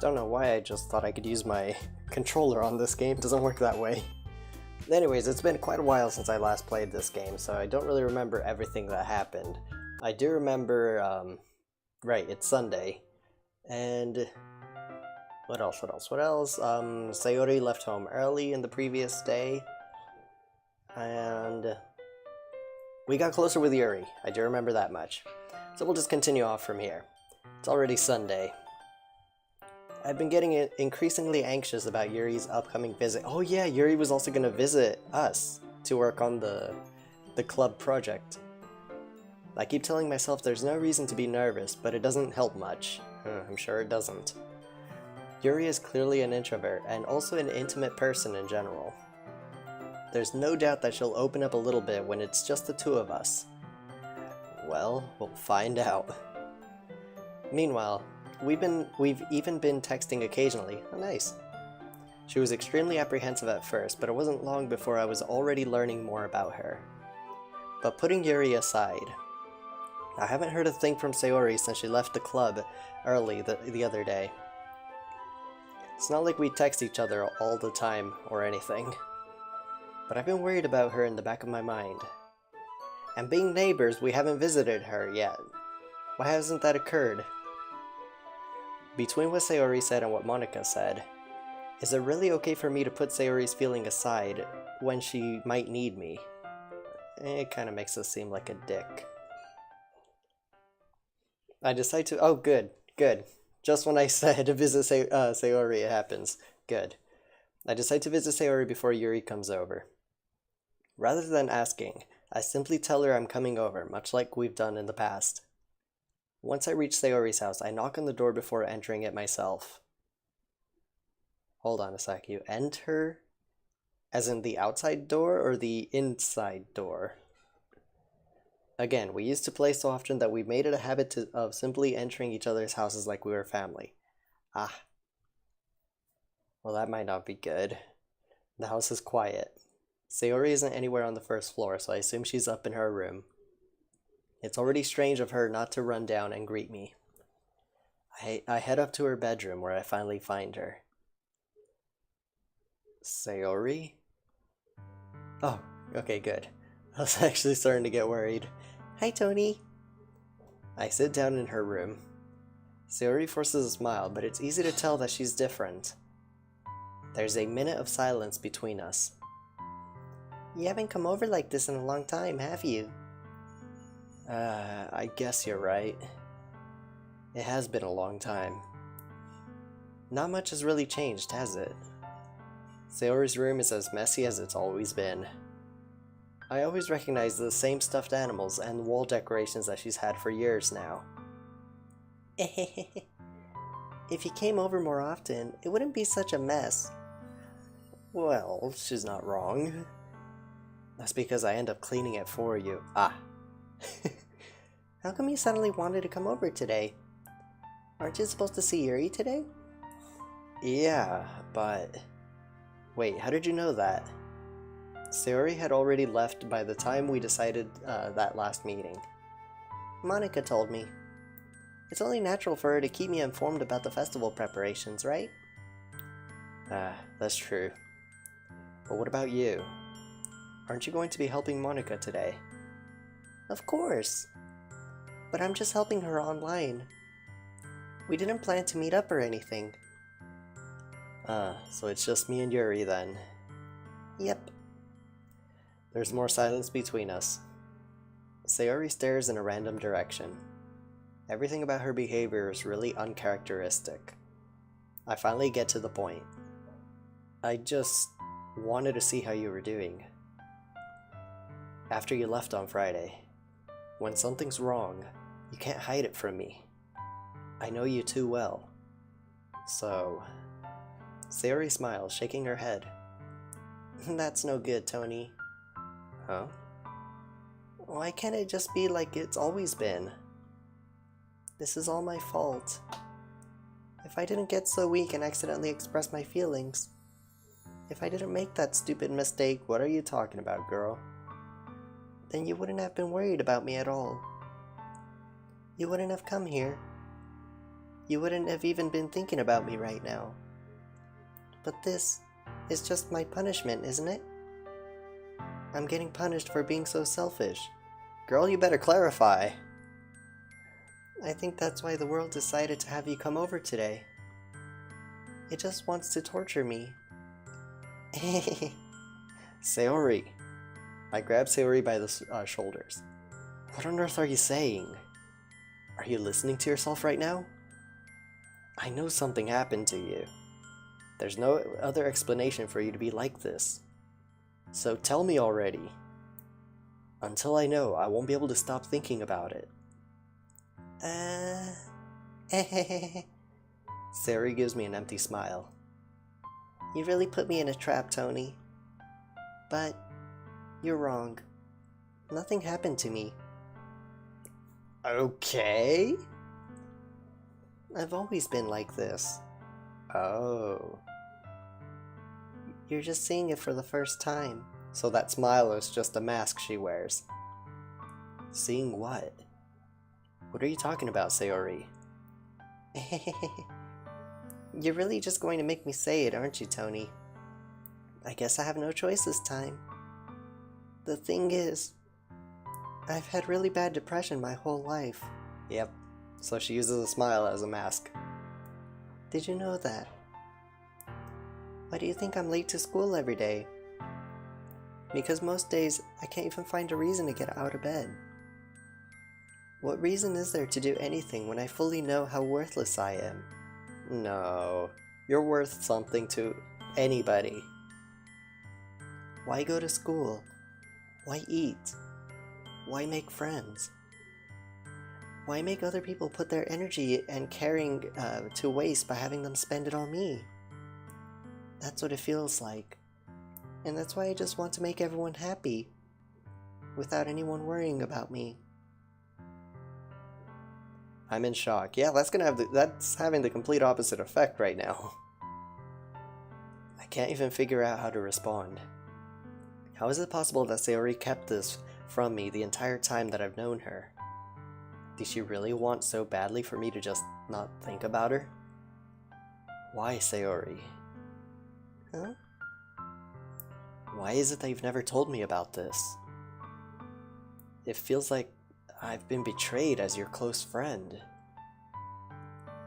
Don't know why I just thought I could use my controller on this game. It doesn't work that way. Anyways, it's been quite a while since I last played this game, so I don't really remember everything that happened. I do remember, right, it's Sunday. And what else? Sayori left home early in the previous day. And we got closer with Yuri. I do remember that much. So we'll just continue off from here. It's already Sunday. I've been getting increasingly anxious about Yuri's upcoming visit. Oh yeah, Yuri was also going to visit us to work on the club project. I keep telling myself there's no reason to be nervous, but it doesn't help much. I'm sure it doesn't. Yuri is clearly an introvert, and also an intimate person in general. There's no doubt that she'll open up a little bit when it's just the two of us. Well, we'll find out. Meanwhile, we've even been texting occasionally. Oh, nice. She was extremely apprehensive at first, but it wasn't long before I was already learning more about her. But putting Yuri aside, I haven't heard a thing from Sayori since she left the club early the other day. It's not like we text each other all the time or anything, but I've been worried about her in the back of my mind. And being neighbors, we haven't visited her yet. Why hasn't that occurred? Between what Sayori said and what Monika said, is it really okay for me to put Sayori's feeling aside when she might need me? It kind of makes us seem like a dick. I decide to... Oh, good. Just when I said to visit Sayori, it happens. Good. I decide to visit Sayori before Yuri comes over. Rather than asking, I simply tell her I'm coming over, much like we've done in the past. Once I reach Sayori's house, I knock on the door before entering it myself. Hold on a sec, you enter as in the outside door or the inside door? Again, we used to play so often that we made it a habit of simply entering each other's houses like we were family. Ah. Well, that might not be good. The house is quiet. Sayori isn't anywhere on the first floor, so I assume she's up in her room. It's already strange of her not to run down and greet me. I head up to her bedroom where I finally find her. Sayori? Oh, okay, good. I was actually starting to get worried. Hi, Tony. I sit down in her room. Sayori forces a smile, but it's easy to tell that she's different. There's a minute of silence between us. You haven't come over like this in a long time, have you? I guess you're right. It has been a long time. Not much has really changed, has it? Sayori's room is as messy as it's always been. I always recognize the same stuffed animals and wall decorations that she's had for years now. If you came over more often, it wouldn't be such a mess. Well, she's not wrong. That's because I end up cleaning it for you. Ah. How come you suddenly wanted to come over today? Aren't you supposed to see Yuri today? Yeah, but... Wait, how did you know that? Sayori had already left by the time we decided that last meeting. Monika told me. It's only natural for her to keep me informed about the festival preparations, right? That's true. But what about you? Aren't you going to be helping Monika today? Of course. But I'm just helping her online. We didn't plan to meet up or anything. So it's just me and Yuri then. Yep. There's more silence between us. Sayori stares in a random direction. Everything about her behavior is really uncharacteristic. I finally get to the point. I just wanted to see how you were doing. After you left on Friday. When something's wrong, you can't hide it from me. I know you too well. So... Sayori smiles, shaking her head. That's no good, Tony. Huh? Why can't it just be like it's always been? This is all my fault. If I didn't get so weak and accidentally express my feelings, if I didn't make that stupid mistake, what are you talking about, girl? Then you wouldn't have been worried about me at all. You wouldn't have come here. you wouldn't have even been thinking about me right now. But this is just my punishment, isn't it? I'm getting punished for being so selfish. Girl, you better clarify. I think that's why the world decided to have you come over today. It just wants to torture me. Sayori. I grabbed Sayori by the shoulders. What on earth are you saying? Are you listening to yourself right now? I know something happened to you. There's no other explanation for you to be like this. So tell me already. Until I know, I won't be able to stop thinking about it. Sayori gives me an empty smile. You really put me in a trap, Tony. But you're wrong. Nothing happened to me. Okay. I've always been like this. Oh. You're just seeing it for the first time. So that smile is just a mask she wears. Seeing what? What are you talking about, Sayori? You're really just going to make me say it, aren't you, Tony? I guess I have no choice this time. The thing is, I've had really bad depression my whole life. Yep, so she uses a smile as a mask. Did you know that? Why do you think I'm late to school every day? Because most days, I can't even find a reason to get out of bed. What reason is there to do anything when I fully know how worthless I am? No, you're worth something to anybody. Why go to school? Why eat? Why make friends? Why make other people put their energy and caring to waste by having them spend it on me? That's what it feels like. And that's why I just want to make everyone happy, without anyone worrying about me. I'm in shock. Yeah, that's having the complete opposite effect right now. I can't even figure out how to respond. How is it possible that Sayori kept this from me the entire time that I've known her? Did she really want so badly for me to just not think about her? Why, Sayori? Huh? Why is it that you've never told me about this? It feels like I've been betrayed as your close friend.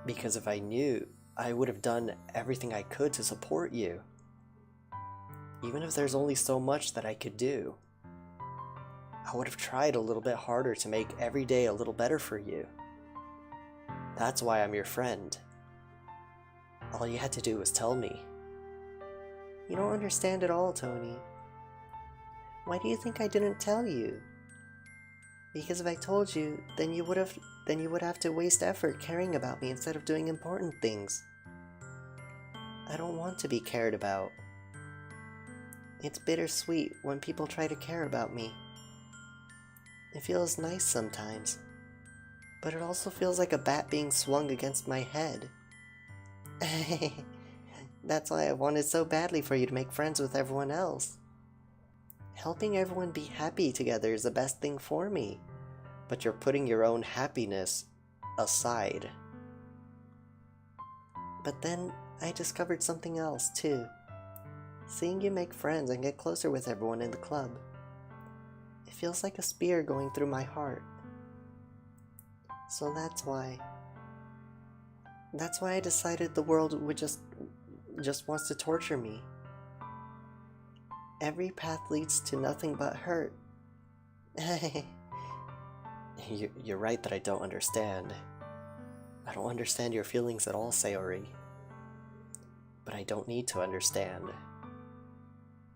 Because if I knew, I would have done everything I could to support you. Even if there's only so much that I could do. I would have tried a little bit harder to make every day a little better for you. That's why I'm your friend. All you had to do was tell me. You don't understand at all, Tony. Why do you think I didn't tell you? Because if I told you, then you would have to waste effort caring about me instead of doing important things. I don't want to be cared about. It's bittersweet when people try to care about me. It feels nice sometimes, but it also feels like a bat being swung against my head. That's why I wanted so badly for you to make friends with everyone else. Helping everyone be happy together is the best thing for me, but you're putting your own happiness aside. But then I discovered something else too. Seeing you make friends and get closer with everyone in the club. It feels like a spear going through my heart. So that's why I decided the world would just wants to torture me. Every path leads to nothing but hurt. You're right that I don't understand. I don't understand your feelings at all, Sayori. But I don't need to understand.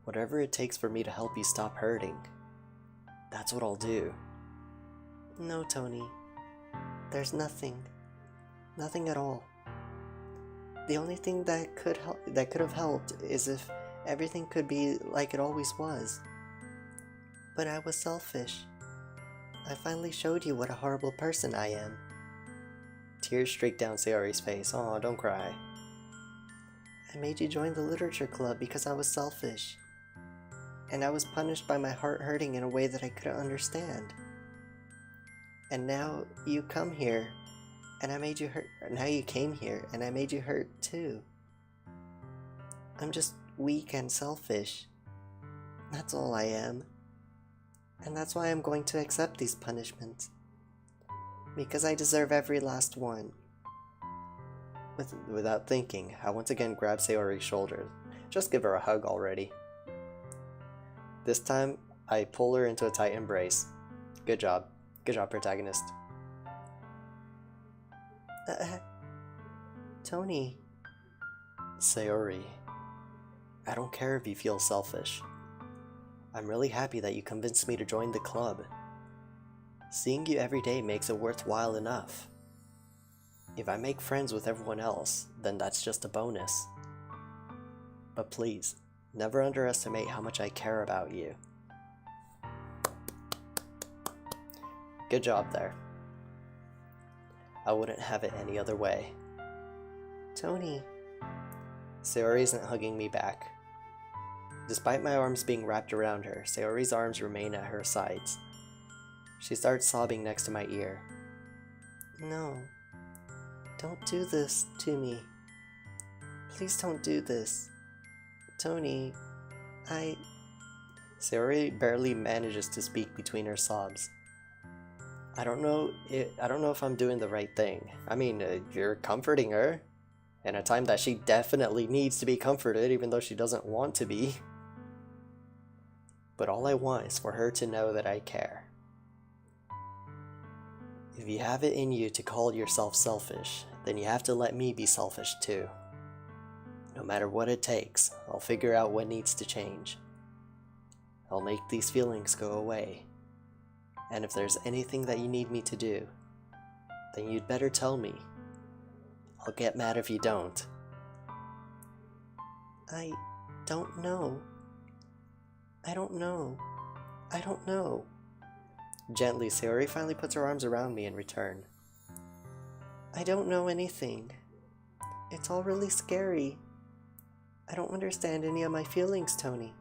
Whatever it takes for me to help you stop hurting, that's what I'll do. No, Tony. There's nothing. Nothing at all. The only thing that could have helped is if everything could be like it always was. But I was selfish. I finally showed you what a horrible person I am. Tears streak down Sayori's face. Aw, don't cry. I made you join the literature club because I was selfish. And I was punished by my heart hurting in a way that I couldn't understand. And now you come here And I made you hurt. Now you came here, and I made you hurt too. I'm just weak and selfish. That's all I am. And that's why I'm going to accept these punishments. Because I deserve every last one. Without thinking, I once again grab Sayori's shoulders. Just give her a hug already. This time, I pull her into a tight embrace. Good job. Good job, protagonist. Tony. Sayori, I don't care if you feel selfish. I'm really happy that you convinced me to join the club. Seeing you every day makes it worthwhile enough. If I make friends with everyone else, then that's just a bonus. But please, never underestimate how much I care about you. Good job there. I wouldn't have it any other way. Tony. Sayori isn't hugging me back. Despite my arms being wrapped around her, Sayori's arms remain at her sides. She starts sobbing next to my ear. No. Don't do this to me. Please don't do this. Tony, Sayori barely manages to speak between her sobs. I don't know if I'm doing the right thing. I mean, you're comforting her in a time that she definitely needs to be comforted, even though she doesn't want to be. But all I want is for her to know that I care. If you have it in you to call yourself selfish, then you have to let me be selfish too. No matter what it takes, I'll figure out what needs to change. I'll make these feelings go away. And if there's anything that you need me to do, then you'd better tell me. I'll get mad if you don't. I don't know. I don't know. I don't know. Gently, Sayori finally puts her arms around me in return. I don't know anything. It's all really scary. I don't understand any of my feelings, Tony.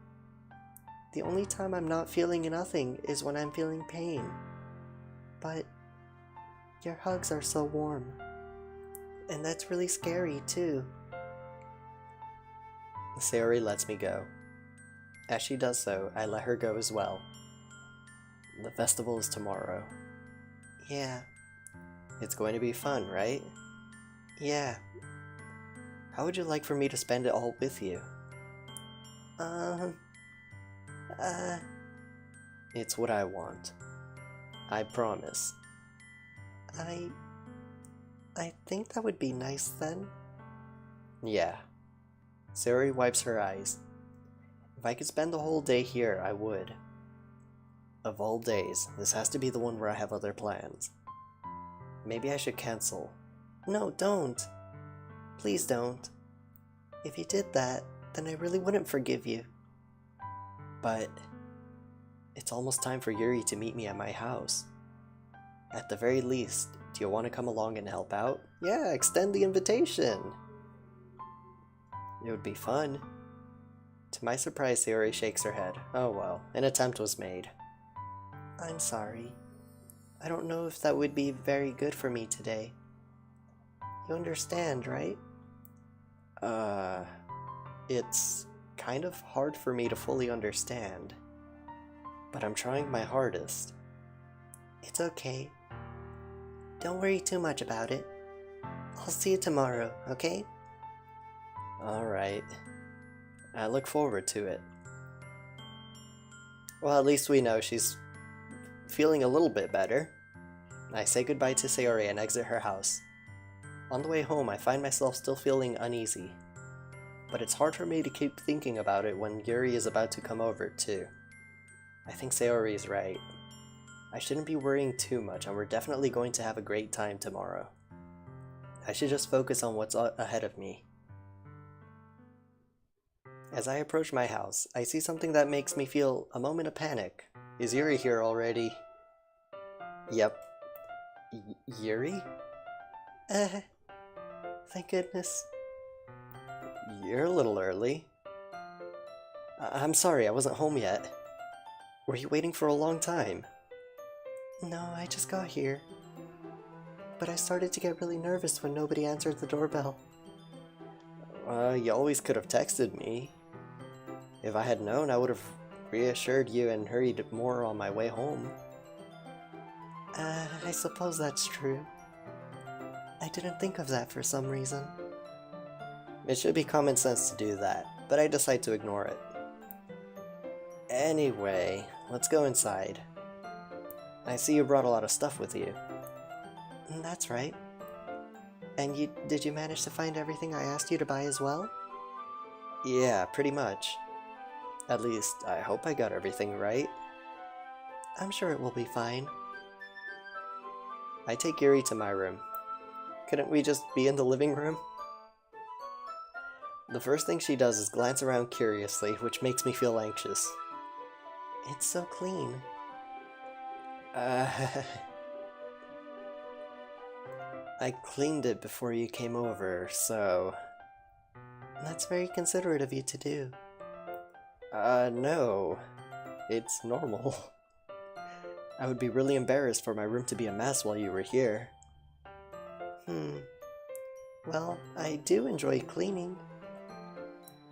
The only time I'm not feeling nothing is when I'm feeling pain. But your hugs are so warm. And that's really scary, too. Sayori lets me go. As she does so, I let her go as well. The festival is tomorrow. Yeah. It's going to be fun, right? Yeah. How would you like for me to spend it all with you? It's what I want. I promise. I think that would be nice then. Yeah. Sayori wipes her eyes. If I could spend the whole day here, I would. Of all days, this has to be the one where I have other plans. Maybe I should cancel. No, don't. Please don't. If you did that, then I really wouldn't forgive you. But it's almost time for Yuri to meet me at my house. At the very least, do you want to come along and help out? Yeah, extend the invitation. It would be fun. To my surprise, Sayori shakes her head. Oh well, an attempt was made. I'm sorry. I don't know if that would be very good for me today. You understand, right? It's kind of hard for me to fully understand. But I'm trying my hardest. It's okay. Don't worry too much about it. I'll see you tomorrow, okay? Alright. I look forward to it. Well, at least we know she's feeling a little bit better. I say goodbye to Sayori and exit her house. On the way home, I find myself still feeling uneasy. But it's hard for me to keep thinking about it when Yuri is about to come over, too. I think Sayori is right. I shouldn't be worrying too much, and we're definitely going to have a great time tomorrow. I should just focus on what's ahead of me. As I approach my house, I see something that makes me feel a moment of panic. Is Yuri here already? Yep. Yuri? Thank goodness. You're a little early. I'm sorry, I wasn't home yet. Were you waiting for a long time? No, I just got here. but I started to get really nervous when nobody answered the doorbell. You always could have texted me. If I had known, I would have reassured you and hurried more on my way home. I suppose that's true. I didn't think of that for some reason. It should be common sense to do that, but I decide to ignore it. Anyway, let's go inside. I see you brought a lot of stuff with you. That's right. And did you manage to find everything I asked you to buy as well? Yeah, pretty much. At least, I hope I got everything right. I'm sure it will be fine. I take Yuri to my room. Couldn't we just be in the living room? The first thing she does is glance around curiously, which makes me feel anxious. It's so clean. I cleaned it before you came over, so... That's very considerate of you to do. No. It's normal. I would be really embarrassed for my room to be a mess while you were here. Well, I do enjoy cleaning.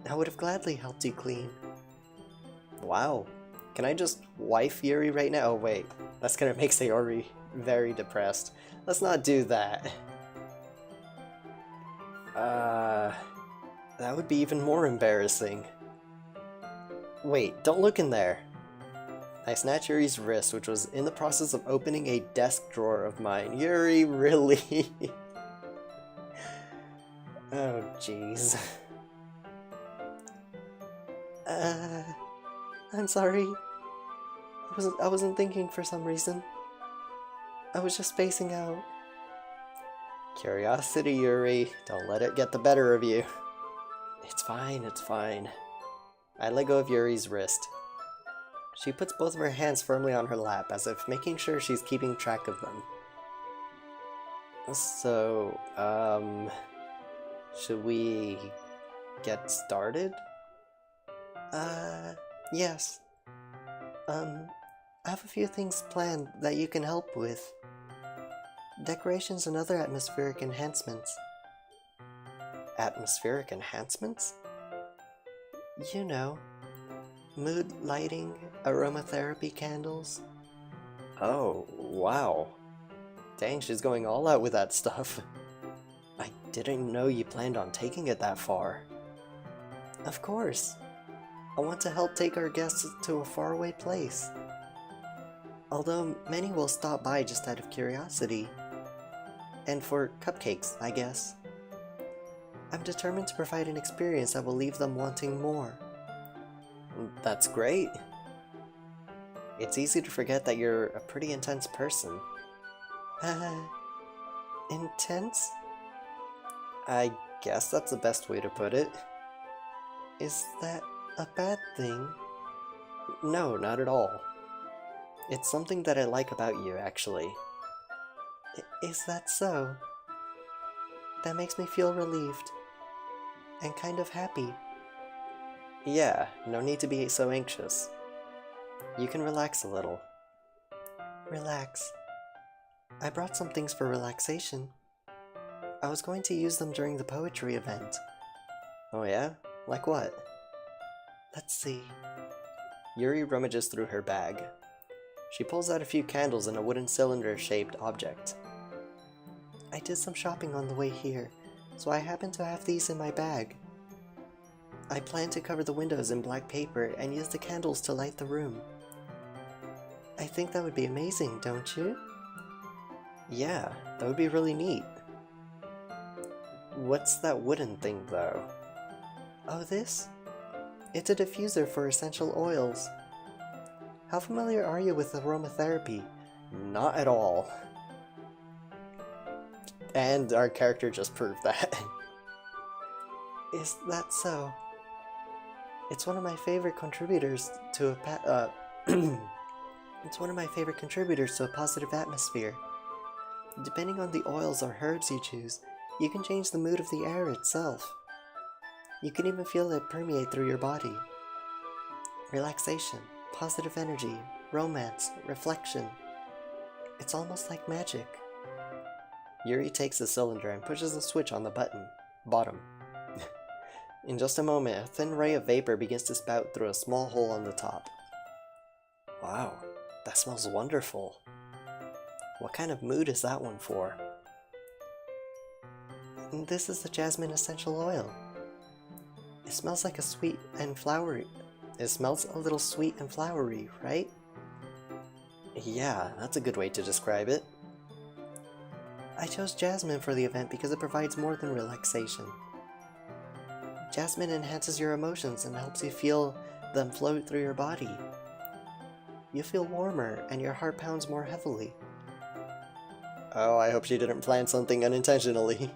I would have gladly helped you clean. Wow. Can I just wife Yuri right now? Oh wait, that's gonna make Sayori very depressed. Let's not do that. That would be even more embarrassing. Wait, don't look in there. I snatch Yuri's wrist, which was in the process of opening a desk drawer of mine. Yuri, really? Oh, jeez. I'm sorry. I wasn't thinking for some reason. I was just spacing out. Curiosity, Yuri. Don't let it get the better of you. It's fine, it's fine. I let go of Yuri's wrist. She puts both of her hands firmly on her lap, as if making sure she's keeping track of them. So, should we get started? Yes. I have a few things planned that you can help with. Decorations and other atmospheric enhancements. Atmospheric enhancements? You know, mood lighting, aromatherapy candles. Oh, wow. Dang, she's going all out with that stuff. I didn't know you planned on taking it that far. Of course. I want to help take our guests to a faraway place. Although many will stop by just out of curiosity. And for cupcakes, I guess. I'm determined to provide an experience that will leave them wanting more. That's great. It's easy to forget that you're a pretty intense person. Intense? I guess that's the best way to put it. Is that a bad thing? No, not at all. It's something that I like about you, actually. Is that so? That makes me feel relieved. And kind of happy. Yeah, no need to be so anxious. You can relax a little. Relax. I brought some things for relaxation. I was going to use them during the poetry event. Oh yeah? Like what? Let's see. Yuri rummages through her bag. She pulls out a few candles in a wooden cylinder-shaped object. I did some shopping on the way here, so I happen to have these in my bag. I plan to cover the windows in black paper and use the candles to light the room. I think that would be amazing, don't you? Yeah, that would be really neat. What's that wooden thing, though? Oh, this? It's a diffuser for essential oils. How familiar are you with aromatherapy? Not at all. And our character just proved that. Is that so? It's one of my favorite contributors to it's one of my favorite contributors to a positive atmosphere. Depending on the oils or herbs you choose, you can change the mood of the air itself. You can even feel it permeate through your body. Relaxation, positive energy, romance, reflection. It's almost like magic. Yuri takes the cylinder and pushes the switch on the bottom. In just a moment, a thin ray of vapor begins to spout through a small hole on the top. Wow, that smells wonderful. What kind of mood is that one for? This is the jasmine essential oil. It smells like a sweet and flowery. It smells a little sweet and flowery, right? Yeah, that's a good way to describe it. I chose jasmine for the event because it provides more than relaxation. Jasmine enhances your emotions and helps you feel them float through your body. You feel warmer and your heart pounds more heavily. Oh, I hope she didn't plan something unintentionally.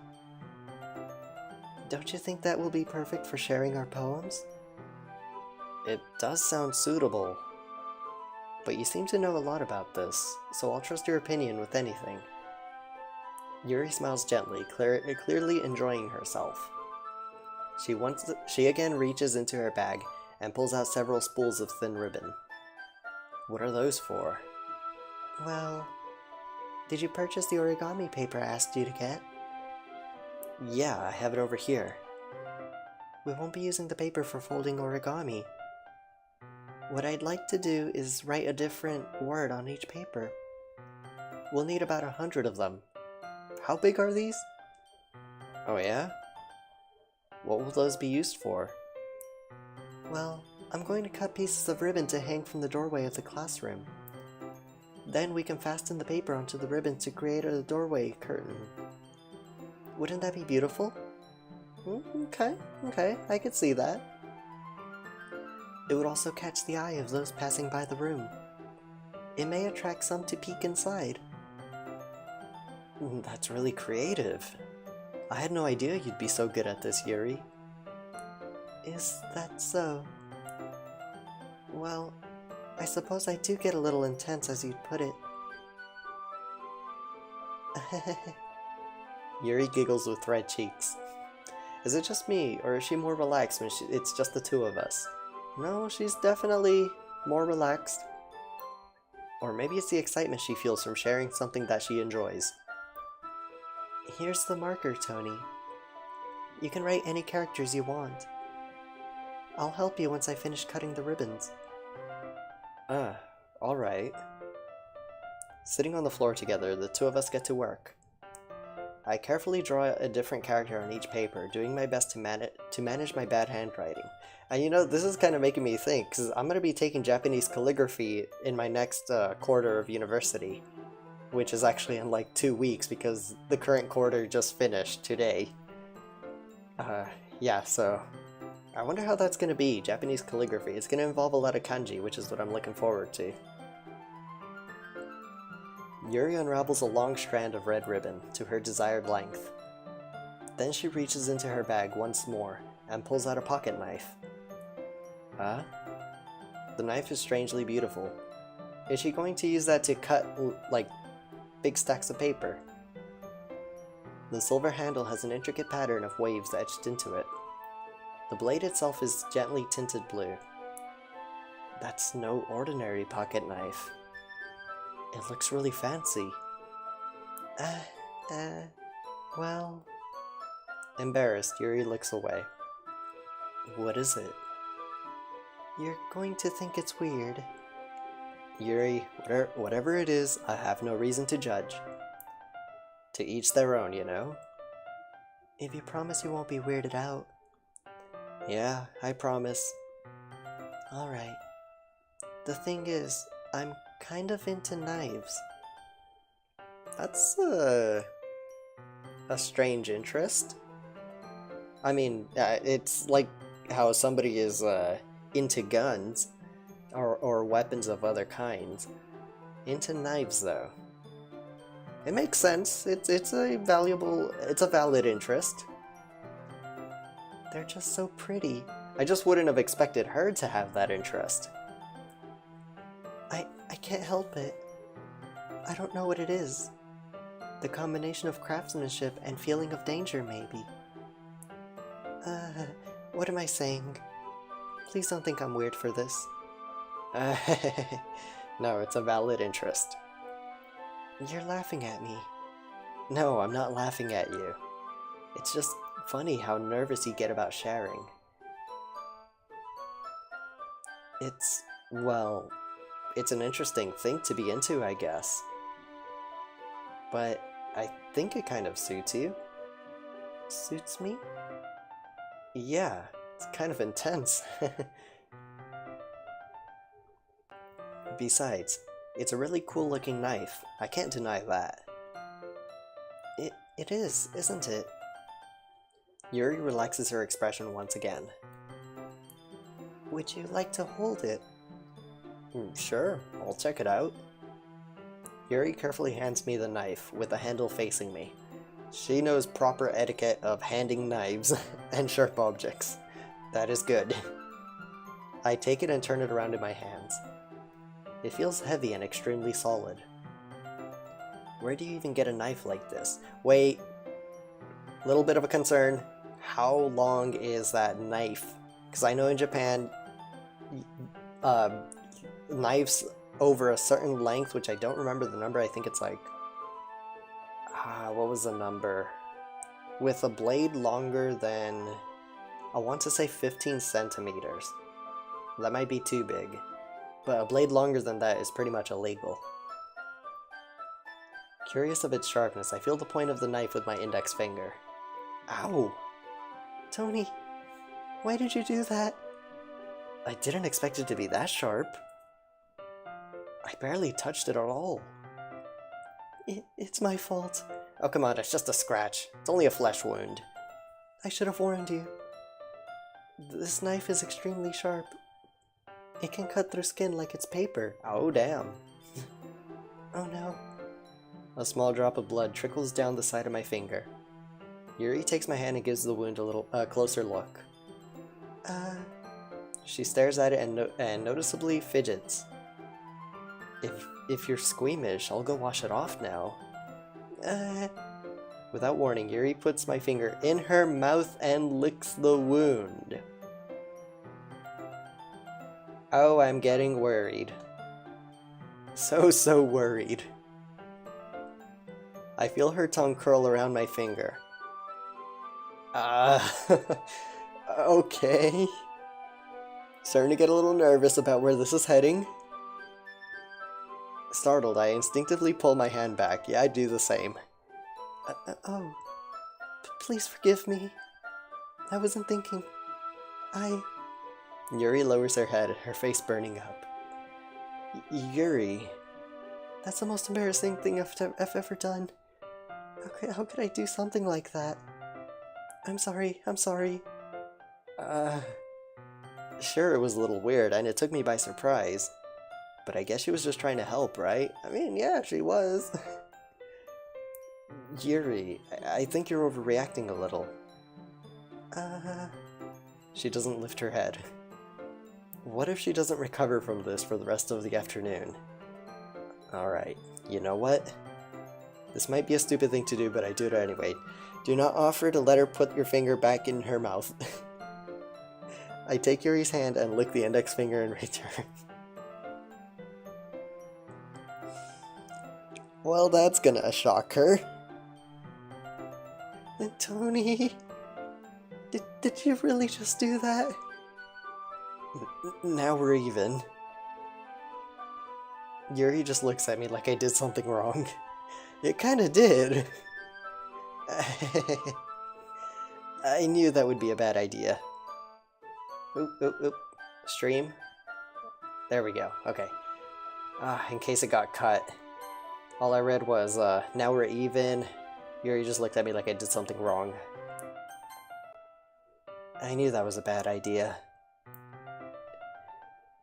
Don't you think that will be perfect for sharing our poems? It does sound suitable. But you seem to know a lot about this, so I'll trust your opinion with anything. Yuri smiles gently, clearly enjoying herself. She again reaches into her bag and pulls out several spools of thin ribbon. What are those for? Well, did you purchase the origami paper I asked you to get? Yeah, I have it over here. We won't be using the paper for folding origami. What I'd like to do is write a different word on each paper. We'll need about 100 of them. How big are these? Oh yeah? What will those be used for? Well, I'm going to cut pieces of ribbon to hang from the doorway of the classroom. Then we can fasten the paper onto the ribbon to create a doorway curtain. Wouldn't that be beautiful? Okay, I could see that. It would also catch the eye of those passing by the room. It may attract some to peek inside. That's really creative. I had no idea you'd be so good at this, Yuri. Is that so? Well, I suppose I do get a little intense as you'd put it. Yuri giggles with red cheeks. Is it just me, or is she more relaxed when it's just the two of us? No, she's definitely more relaxed. Or maybe it's the excitement she feels from sharing something that she enjoys. Here's the marker, Tony. You can write any characters you want. I'll help you once I finish cutting the ribbons. Alright. Sitting on the floor together, the two of us get to work. I carefully draw a different character on each paper, doing my best to manage my bad handwriting. And you know, this is kind of making me think, because I'm going to be taking Japanese calligraphy in my next quarter of university, which is actually in like 2 weeks, because the current quarter just finished today. Yeah, so I wonder how that's going to be, Japanese calligraphy. It's going to involve a lot of kanji, which is what I'm looking forward to. Yuri unravels a long strand of red ribbon to her desired length. Then she reaches into her bag once more and pulls out a pocket knife. Huh? The knife is strangely beautiful. Is she going to use that to cut, like, big stacks of paper? The silver handle has an intricate pattern of waves etched into it. The blade itself is gently tinted blue. That's no ordinary pocket knife. It looks really fancy. Well... Embarrassed, Yuri looks away. What is it? You're going to think it's weird. Yuri, whatever it is, I have no reason to judge. To each their own, you know? If you promise you won't be weirded out. Yeah, I promise. Alright. The thing is, I'm kind of into knives. That's a strange interest. I mean, it's like how somebody is into guns or weapons of other kinds. Into knives, though. It makes sense. It's a valid interest. They're just so pretty. I just wouldn't have expected her to have that interest. I can't help it. I don't know what it is. The combination of craftsmanship and feeling of danger, maybe. What am I saying? Please don't think I'm weird for this. No, it's a valid interest. You're laughing at me. No, I'm not laughing at you. It's just funny how nervous you get about sharing. Well, it's an interesting thing to be into, I guess. But I think it kind of suits you. Suits me? Yeah, it's kind of intense. Besides, it's a really cool looking knife. I can't deny that. It is, isn't it? Yuri relaxes her expression once again. Would you like to hold it? Sure, I'll check it out. Yuri carefully hands me the knife, with the handle facing me. She knows proper etiquette of handing knives and sharp objects. That is good. I take it and turn it around in my hands. It feels heavy and extremely solid. Where do you even get a knife like this? Wait, little bit of a concern. How long is that knife? Because I know in Japan, knives over a certain length, which I don't remember the number, I think it's like, what was the number? With a blade longer than, I want to say 15 centimeters. That might be too big, but a blade longer than that is pretty much illegal. Curious of its sharpness, I feel the point of the knife with my index finger. Ow! Tony, why did you do that? I didn't expect it to be that sharp. I barely touched it at all. It's my fault. Oh, come on, it's just a scratch. It's only a flesh wound. I should have warned you. This knife is extremely sharp. It can cut through skin like it's paper. Oh, damn. Oh no. A small drop of blood trickles down the side of my finger. Yuri takes my hand and gives the wound a little closer look. She stares at it and noticeably fidgets. If you're squeamish, I'll go wash it off now. Without warning, Yuri puts my finger in her mouth and licks the wound. Oh, I'm getting worried. So worried. I feel her tongue curl around my finger. Okay. Starting to get a little nervous about where this is heading. Startled, I instinctively pull my hand back. Yeah, I do the same. Please forgive me. I wasn't thinking. Yuri lowers her head, her face burning up. Yuri. That's the most embarrassing thing I've ever done. How could I do something like that? I'm sorry. Sure, it was a little weird, and it took me by surprise. But I guess she was just trying to help, right? I mean, yeah, she was. Yuri, I think you're overreacting a little. She doesn't lift her head. What if she doesn't recover from this for the rest of the afternoon? Alright, you know what? This might be a stupid thing to do, but I do it anyway. Do not offer to let her put your finger back in her mouth. I take Yuri's hand and lick the index finger in return. Well, that's gonna shock her. Tony, did you really just do that? Now we're even. Yuri just looks at me like I did something wrong. It kinda did. I knew that would be a bad idea. Oop. Stream. There we go. Okay. In case it got cut. All I read was, now we're even. Yuri just looked at me like I did something wrong. I knew that was a bad idea.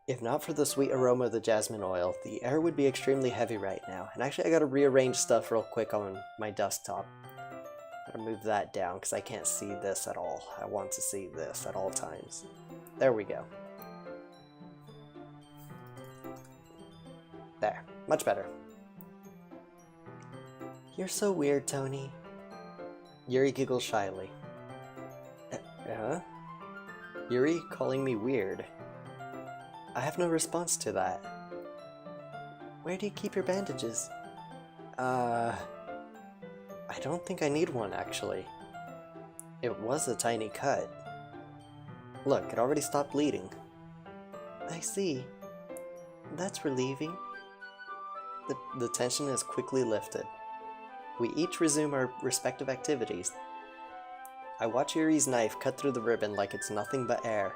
If not for the sweet aroma of the jasmine oil, the air would be extremely heavy right now. And actually I gotta rearrange stuff real quick on my desktop. Gotta move that down because I can't see this at all. I want to see this at all times. There we go. There. Much better. You're so weird, Tony. Yuri giggles shyly. Yuri calling me weird. I have no response to that. Where do you keep your bandages? I don't think I need one, actually. It was a tiny cut. Look, it already stopped bleeding. I see. That's relieving. The tension is quickly lifted. We each resume our respective activities. I watch Yuri's knife cut through the ribbon like it's nothing but air.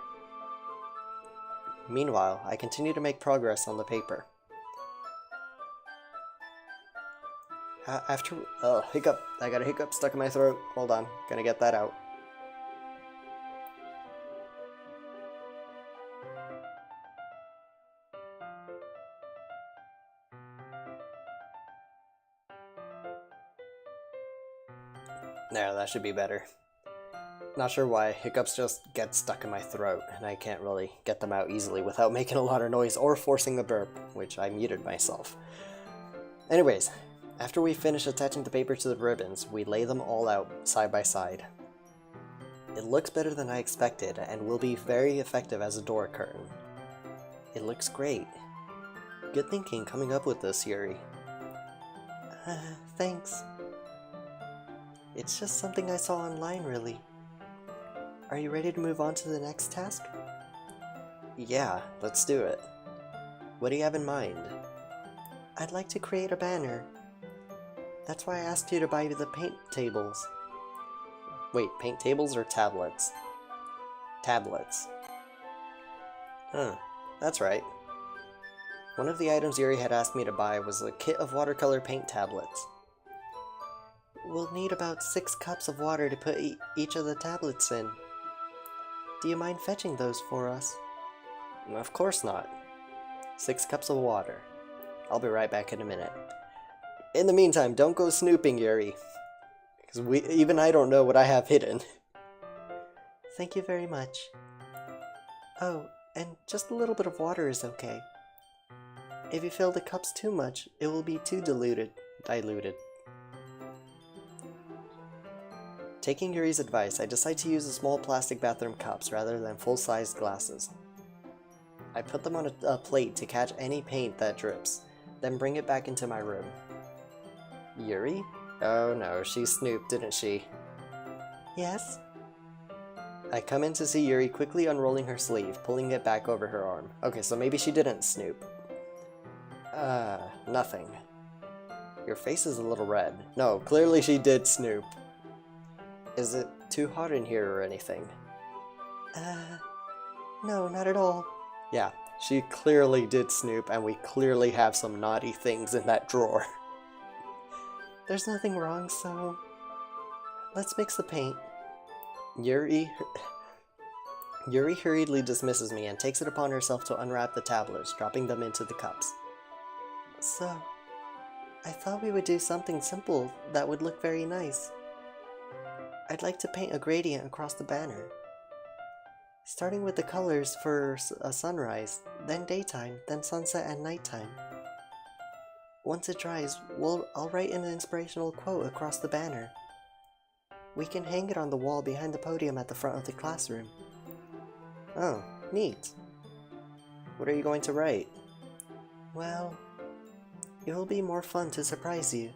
Meanwhile, I continue to make progress on the paper. Hiccup. I got a hiccup stuck in my throat. Hold on, gonna get that out. There, that should be better. Not sure why, hiccups just get stuck in my throat, and I can't really get them out easily without making a lot of noise or forcing a burp, which I muted myself. Anyways, after we finish attaching the paper to the ribbons, we lay them all out side by side. It looks better than I expected, and will be very effective as a door curtain. It looks great. Good thinking coming up with this, Yuri. Thanks. It's just something I saw online, really. Are you ready to move on to the next task? Yeah, let's do it. What do you have in mind? I'd like to create a banner. That's why I asked you to buy the paint tables. Wait, paint tables or tablets? Tablets. Huh, that's right. One of the items Yuri had asked me to buy was a kit of watercolor paint tablets. We'll need about 6 cups of water to put each of the tablets in. Do you mind fetching those for us? Of course not. 6 cups of water. I'll be right back in a minute. In the meantime, don't go snooping, Yuri. Because even I don't know what I have hidden. Thank you very much. Oh, and just a little bit of water is okay. If you fill the cups too much, it will be too diluted. Taking Yuri's advice, I decide to use the small plastic bathroom cups rather than full-sized glasses. I put them on a plate to catch any paint that drips, then bring it back into my room. Yuri? Oh no, she snooped, didn't she? Yes? I come in to see Yuri quickly unrolling her sleeve, pulling it back over her arm. Okay, so maybe she didn't snoop. Nothing. Your face is a little red. No, clearly she did snoop. Is it too hot in here or anything? No, not at all. Yeah, she clearly did snoop, and we clearly have some naughty things in that drawer. There's nothing wrong, so... let's mix the paint. Yuri hurriedly dismisses me and takes it upon herself to unwrap the tablets, dropping them into the cups. So, I thought we would do something simple that would look very nice. I'd like to paint a gradient across the banner. Starting with the colors for a sunrise, then daytime, then sunset and nighttime. Once it dries, I'll write an inspirational quote across the banner. We can hang it on the wall behind the podium at the front of the classroom. Oh, neat. What are you going to write? Well, it will be more fun to surprise you.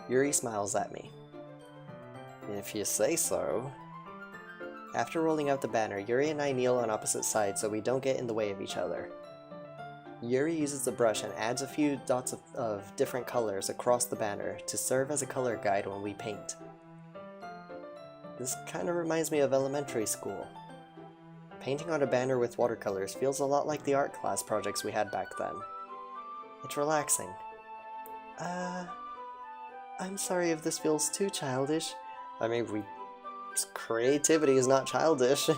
Yuri smiles at me. If you say so. After rolling out the banner, Yuri and I kneel on opposite sides so we don't get in the way of each other. Yuri uses the brush and adds a few dots of different colors across the banner to serve as a color guide when we paint. This kind of reminds me of elementary school. Painting on a banner with watercolors feels a lot like the art class projects we had back then. It's relaxing. I'm sorry if this feels too childish. I mean, creativity is not childish.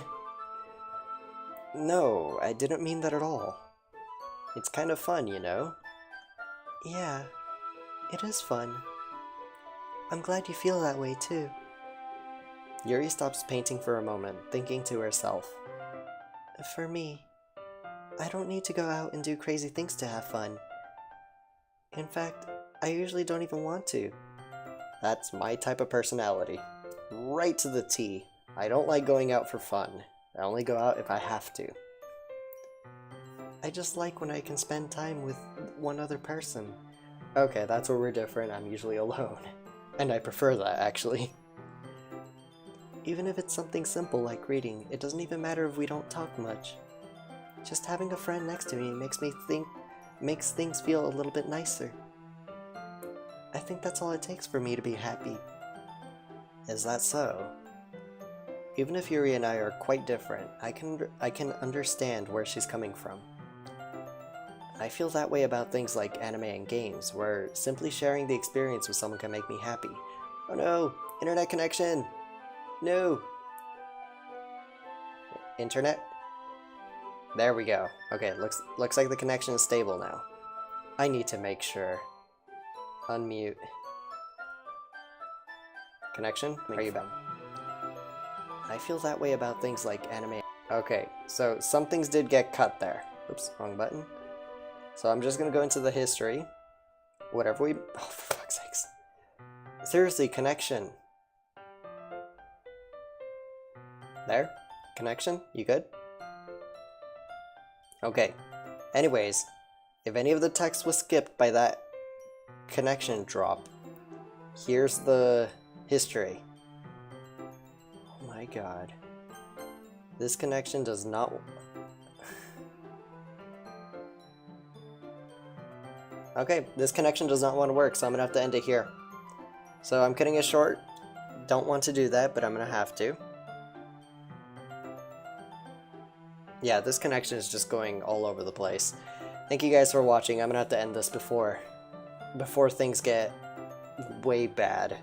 No, I didn't mean that at all. It's kind of fun, you know? Yeah, it is fun. I'm glad you feel that way too. Yuri stops painting for a moment, thinking to herself. For me, I don't need to go out and do crazy things to have fun. In fact, I usually don't even want to. That's my type of personality. Right to the T. I don't like going out for fun. I only go out if I have to. I just like when I can spend time with one other person. Okay, that's where we're different. I'm usually alone. And I prefer that, actually. Even if it's something simple like reading, it doesn't even matter if we don't talk much. Just having a friend next to me makes things feel a little bit nicer. I think that's all it takes for me to be happy. Is that so? Even if Yuri and I are quite different, I can understand where she's coming from. I feel that way about things like anime and games, where simply sharing the experience with someone can make me happy. Oh no! Internet connection! No! Internet? There we go. Okay, looks like the connection is stable now. I need to make sure. Unmute. Connection? Are you back? I feel that way about things like anime. Okay, so some things did get cut there. Oops, wrong button. So I'm just gonna go into the history. Whatever we... Oh, for fuck's sakes. Seriously, connection. There? Connection? You good? Okay. Anyways, if any of the text was skipped by that connection drop, here's the history. Oh my god. This connection does not... Okay, this connection does not want to work, so I'm gonna have to end it here. So I'm cutting it short. Don't want to do that, but I'm gonna have to. Yeah, this connection is just going all over the place. Thank you guys for watching. I'm gonna have to end this before things get way bad.